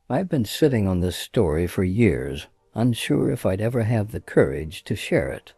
I've been sitting on this story for years, unsure if I'd ever have the courage to share it.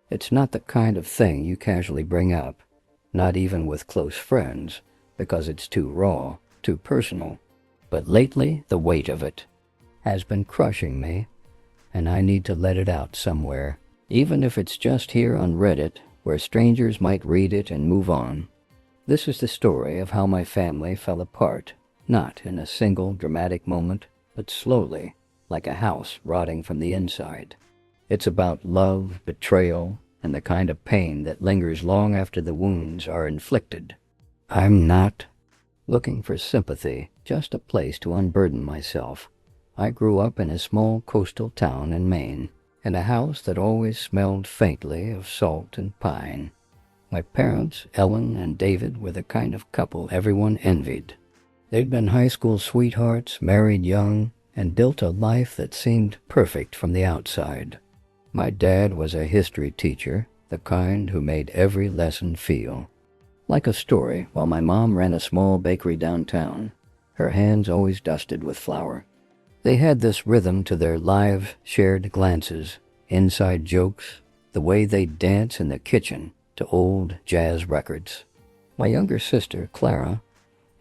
It's not the kind of thing you casually bring up, not even with close friends, because it's too raw, too personal. But lately, the weight of it has been crushing me, and I need to let it out somewhere, even if it's just here on Reddit, where strangers might read it and move on. This is the story of how my family fell apart, not in a single dramatic moment, but slowly, like a house rotting from the inside. It's about love, betrayal, and the kind of pain that lingers long after the wounds are inflicted. I'm not looking for sympathy, just a place to unburden myself. I grew up in a small coastal town in Maine, in a house that always smelled faintly of salt and pine. My parents, Ellen and David, were the kind of couple everyone envied. They'd been high school sweethearts, married young, and built a life that seemed perfect from the outside. My dad was a history teacher, the kind who made every lesson feel like a story, while my mom ran a small bakery downtown, her hands always dusted with flour. They had this rhythm to their live, shared glances, inside jokes, the way they'd dance in the kitchen to old jazz records. My younger sister, Clara,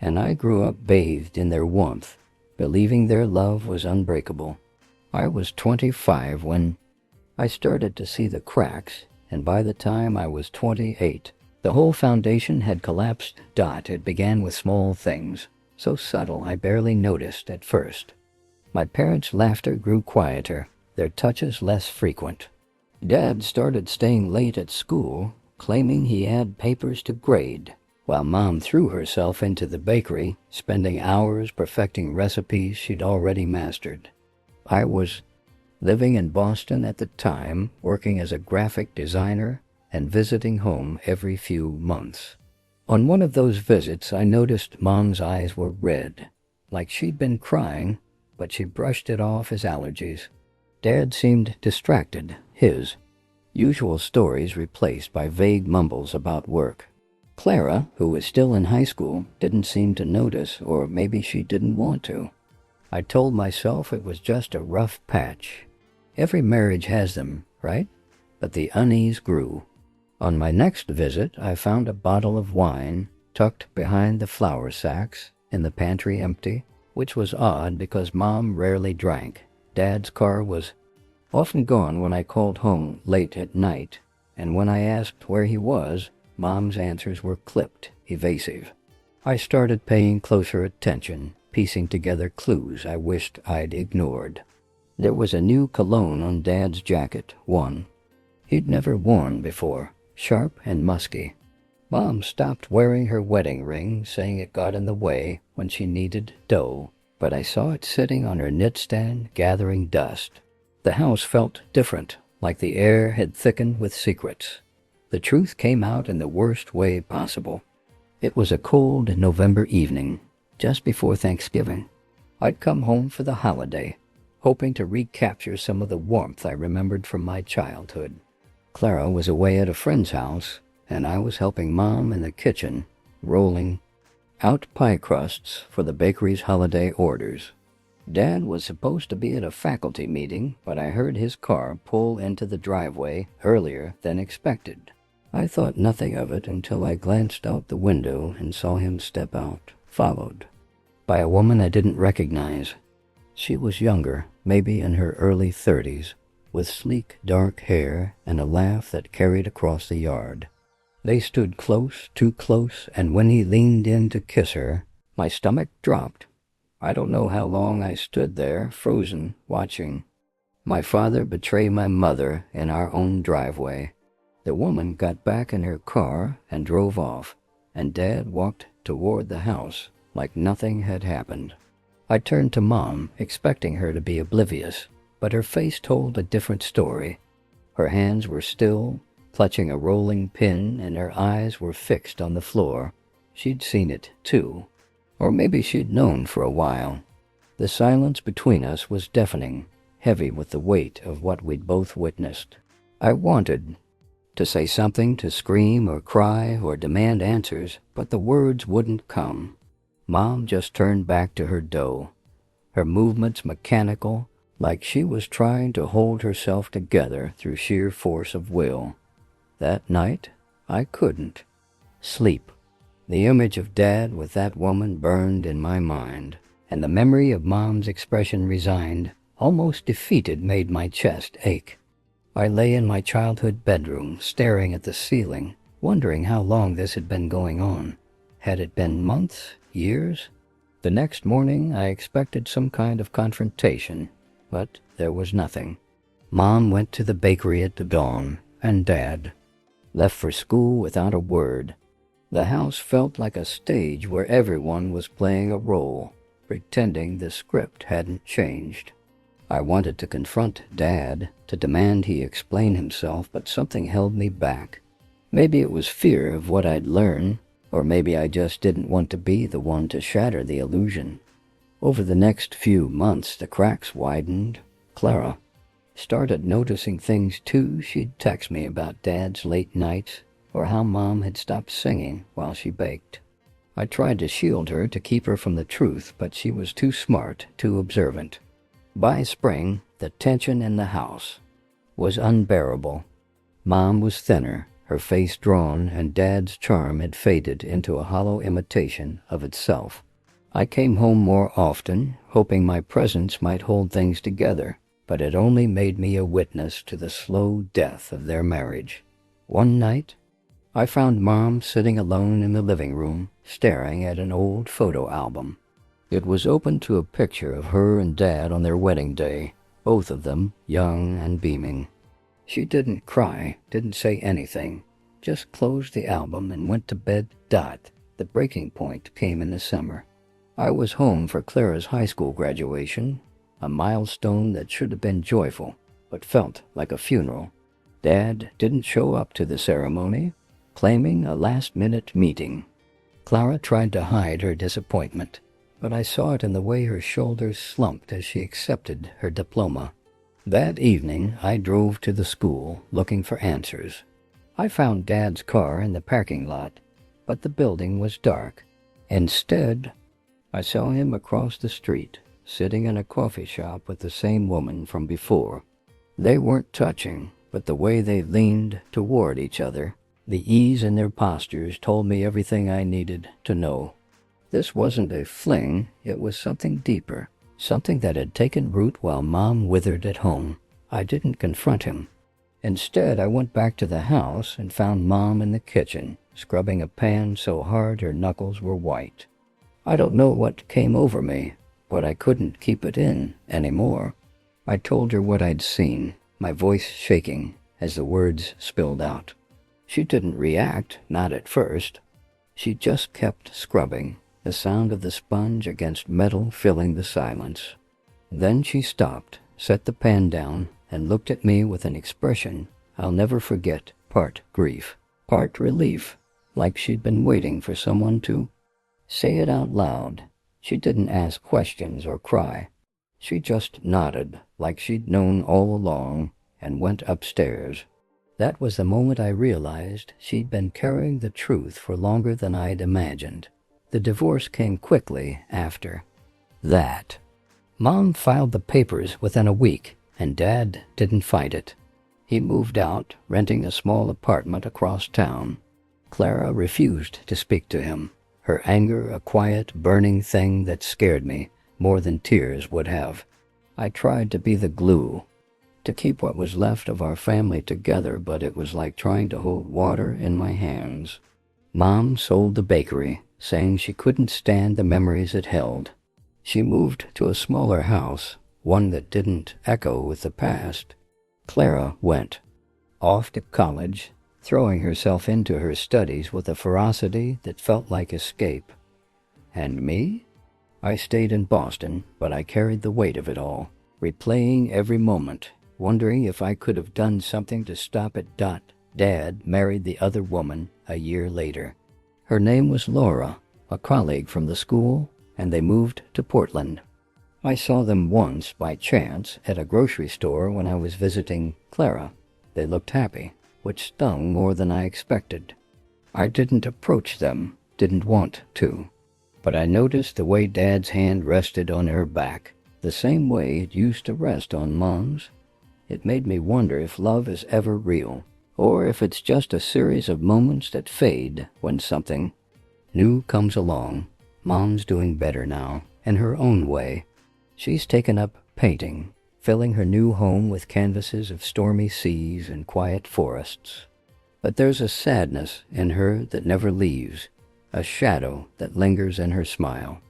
and I grew up bathed in their warmth, believing their love was unbreakable. I was 25 when I started to see the cracks, and by the time I was 28, the whole foundation had collapsed. It began with small things, so subtle I barely noticed at first. My parents' laughter grew quieter, their touches less frequent. Dad started staying late at school, claiming he had papers to grade, while Mom threw herself into the bakery, spending hours perfecting recipes she'd already mastered. I was living in Boston at the time, working as a graphic designer and visiting home every few months. On one of those visits, I noticed Mom's eyes were red, like she'd been crying, but she brushed it off as allergies. Dad seemed distracted, his usual stories replaced by vague mumbles about work. Clara, who was still in high school, didn't seem to notice, or maybe she didn't want to. I told myself it was just a rough patch. Every marriage has them, right? But the unease grew. On my next visit, I found a bottle of wine tucked behind the flour sacks in the pantry empty, which was odd because Mom rarely drank. Dad's car was often gone when I called home late at night, and when I asked where he was, Mom's answers were clipped, evasive. I started paying closer attention, piecing together clues I wished I'd ignored. There was a new cologne on Dad's jacket, one he'd never worn before, sharp and musky. Mom stopped wearing her wedding ring, saying it got in the way when she needed dough, but I saw it sitting on her knitstand, gathering dust. The house felt different, like the air had thickened with secrets. The truth came out in the worst way possible. It was a cold November evening, just before Thanksgiving. I'd come home for the holiday, hoping to recapture some of the warmth I remembered from my childhood. Clara was away at a friend's house, and I was helping Mom in the kitchen, rolling out pie crusts for the bakery's holiday orders. Dad was supposed to be at a faculty meeting, but I heard his car pull into the driveway earlier than expected. I thought nothing of it until I glanced out the window and saw him step out, followed by a woman I didn't recognize. She was younger, maybe in her early 30s, with sleek dark hair and a laugh that carried across the yard. They stood close, too close, and when he leaned in to kiss her, my stomach dropped. I don't know how long I stood there, frozen, watching my father betray my mother in our own driveway. The woman got back in her car and drove off, and Dad walked toward the house like nothing had happened. I turned to Mom, expecting her to be oblivious, but her face told a different story. Her hands were still, clutching a rolling pin, and her eyes were fixed on the floor. She'd seen it, too. Or maybe she'd known for a while. The silence between us was deafening, heavy with the weight of what we'd both witnessed. I wanted to say something, to scream or cry or demand answers, but the words wouldn't come. Mom just turned back to her dough. her movements mechanical, like she was trying to hold herself together through sheer force of will. That night, I couldn't sleep. The image of Dad with that woman burned in my mind, and the memory of Mom's expression resigned, almost defeated, made my chest ache. I lay in my childhood bedroom, staring at the ceiling, wondering how long this had been going on. Had it been months, years? The next morning, I expected some kind of confrontation, but there was nothing. Mom went to the bakery at the dawn, and Dad left for school without a word. The house felt like a stage where everyone was playing a role, pretending the script hadn't changed. I wanted to confront Dad, to demand he explain himself, but something held me back. Maybe it was fear of what I'd learn, or maybe I just didn't want to be the one to shatter the illusion. Over the next few months, the cracks widened. Clara started noticing things too. She'd text me about Dad's late nights, or how Mom had stopped singing while she baked. I tried to shield her, to keep her from the truth, but she was too smart, too observant. By spring, the tension in the house was unbearable. Mom was thinner, her face drawn, and Dad's charm had faded into a hollow imitation of itself. I came home more often, hoping my presence might hold things together, but it only made me a witness to the slow death of their marriage. One night, I found Mom sitting alone in the living room, staring at an old photo album. It was open to a picture of her and Dad on their wedding day, both of them young and beaming. She didn't cry, didn't say anything, just closed the album and went to bed. The breaking point came in the summer. I was home for Clara's high school graduation, a milestone that should have been joyful, but felt like a funeral. Dad didn't show up to the ceremony, claiming a last-minute meeting. Clara tried to hide her disappointment, but I saw it in the way her shoulders slumped as she accepted her diploma. That evening, I drove to the school looking for answers. I found Dad's car in the parking lot, but the building was dark. Instead, I saw him across the street, sitting in a coffee shop with the same woman from before. They weren't touching, but the way they leaned toward each other, the ease in their postures, told me everything I needed to know. This wasn't a fling, it was something deeper, something that had taken root while Mom withered at home. I didn't confront him. Instead, I went back to the house and found Mom in the kitchen, scrubbing a pan so hard her knuckles were white. I don't know what came over me, but I couldn't keep it in anymore. I told her what I'd seen, my voice shaking as the words spilled out. She didn't react, not at first. She just kept scrubbing, the sound of the sponge against metal filling the silence. Then she stopped, set the pan down, and looked at me with an expression I'll never forget, part grief, part relief, like she'd been waiting for someone to say it out loud. She didn't ask questions or cry. She just nodded, like she'd known all along, and went upstairs. That was the moment I realized she'd been carrying the truth for longer than I'd imagined. The divorce came quickly after that. Mom filed the papers within a week, and Dad didn't fight it. He moved out, renting a small apartment across town. Clara refused to speak to him, her anger a quiet, burning thing that scared me more than tears would have. I tried to be the glue, to keep what was left of our family together, but it was like trying to hold water in my hands. Mom sold the bakery, saying she couldn't stand the memories it held. She moved to a smaller house, one that didn't echo with the past. Clara went off to college, throwing herself into her studies with a ferocity that felt like escape. And me? I stayed in Boston, but I carried the weight of it all, replaying every moment, wondering if I could have done something to stop it. Dad married the other woman a year later. Her name was Laura, a colleague from the school, and they moved to Portland. I saw them once by chance at a grocery store when I was visiting Clara. They looked happy, which stung more than I expected. I didn't approach them, didn't want to, but I noticed the way Dad's hand rested on her back, the same way it used to rest on Mom's. It made me wonder if love is ever real, or if it's just a series of moments that fade when something new comes along. Mom's doing better now, in her own way. She's taken up painting, filling her new home with canvases of stormy seas and quiet forests. But there's a sadness in her that never leaves, a shadow that lingers in her smile.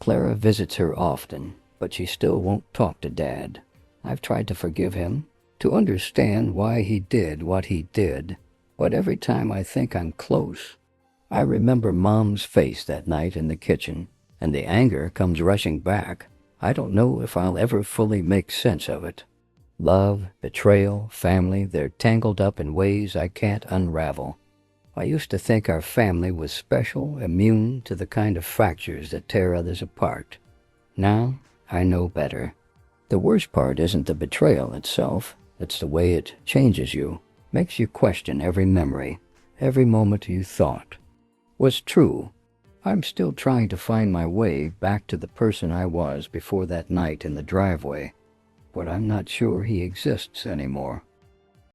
Clara visits her often, but she still won't talk to Dad. I've tried to forgive him, to understand why he did what he did, but every time I think I'm close, I remember Mom's face that night in the kitchen, and the anger comes rushing back. I don't know if I'll ever fully make sense of it. Love, betrayal, family, they're tangled up in ways I can't unravel. I used to think our family was special, immune to the kind of fractures that tear others apart. Now, I know better. The worst part isn't the betrayal itself, it's the way it changes you, makes you question every memory, every moment you thought was true. I'm still trying to find my way back to the person I was before that night in the driveway, but I'm not sure he exists anymore.